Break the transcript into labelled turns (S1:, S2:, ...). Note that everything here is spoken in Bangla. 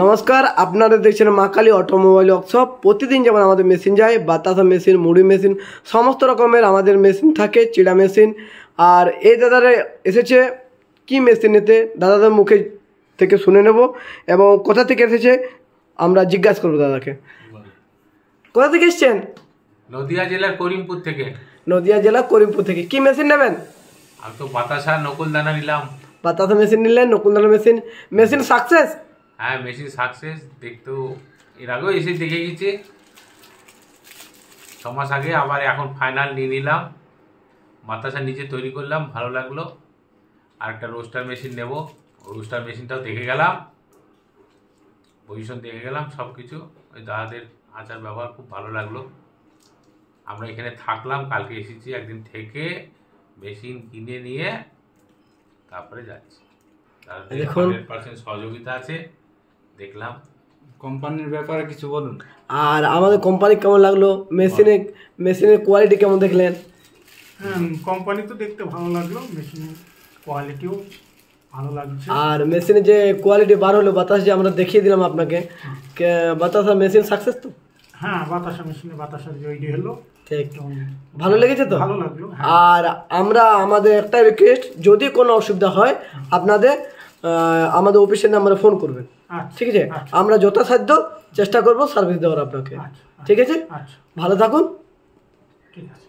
S1: নমস্কার, আপনারা দেখছেন মা কালী অটোমোবাইল ওয়ার্কশপ। প্রতিদিন যেমন আমাদের মেশিন যায়, বাতাসা মেশিন, মুড়ি মেশিন, সমস্ত রকমের আমাদের মেশিন থাকে, চিড়া মেশিন। আর এই দাদারা এসেছে কি মেশিন নিতে, দাদাদের মুখে থেকে শুনে নেব এবং কোথা থেকে এসেছে আমরা জিজ্ঞাসা করবো দাদাকে। কোথা থেকে এসছেন?
S2: নদিয়া জেলার করিমপুর থেকে।
S1: নদিয়া জেলা করিমপুর থেকে। কি মেশিন নেবেন?
S2: আমি তো বাতাসা নকুলদানা নিলাম।
S1: বাতাসা মেশিন নিলেন, নকুলদানা মেশিন। Machine success?
S2: হ্যাঁ, মেশিন সাকসেস। দেখতেও এর আগেও এসে দেখে গেছি 6 মাস আগে, আবার এখন ফাইনাল নিয়ে নিলাম। বাতাসা নিচে তৈরি করলাম, ভালো লাগলো। আর একটা রোস্টার মেশিন নেব, রোস্টার মেশিনটাও দেখে গেলাম, পজিশন দেখে গেলাম, সব কিছু। ওই দাদাদের আচার ব্যবহার খুব ভালো লাগলো। আমরা এখানে থাকলাম, কালকে এসেছি, একদিন থেকে মেশিন কিনে নিয়ে তারপরে যাচ্ছি।
S1: দেখুন
S2: 100% সহযোগিতা আছে, দেখলাম।
S3: কোম্পানির ব্যাপারে কিছু বলুন।
S1: আর আমাদের কোম্পানি কেমন লাগলো? মেশিনের কোয়ালিটি কেমন দেখলেন?
S4: হ্যাঁ, কোম্পানি তো দেখতে ভালো লাগলো, মেশিনের কোয়ালিটিও ভালো লাগছে।
S1: আর মেশিনের যে কোয়ালিটি বার হলো, বাতাস যে আমরা দেখিয়ে দিলাম আপনাকে, বাতাসা মেশিন সাকসেস তো?
S4: হ্যাঁ, বাতাসা মেশিনে বাতাসা রেডি হলো,
S1: ঠিক, ভালো লেগেছে তো?
S4: ভালো লাগলো।
S1: আর আমরা আমাদের একটা রিকোয়েস্ট, যদি কোনো অসুবিধা হয় আপনাদের আমাদের অফিসের নাম্বারে ফোন করবেন। ঠিক আছে, আমরা যথাসাধ্য চেষ্টা করব সার্ভিস দেওয়ার আপনাকে। ঠিক আছে, ভালো থাকুন।
S4: ঠিক আছে।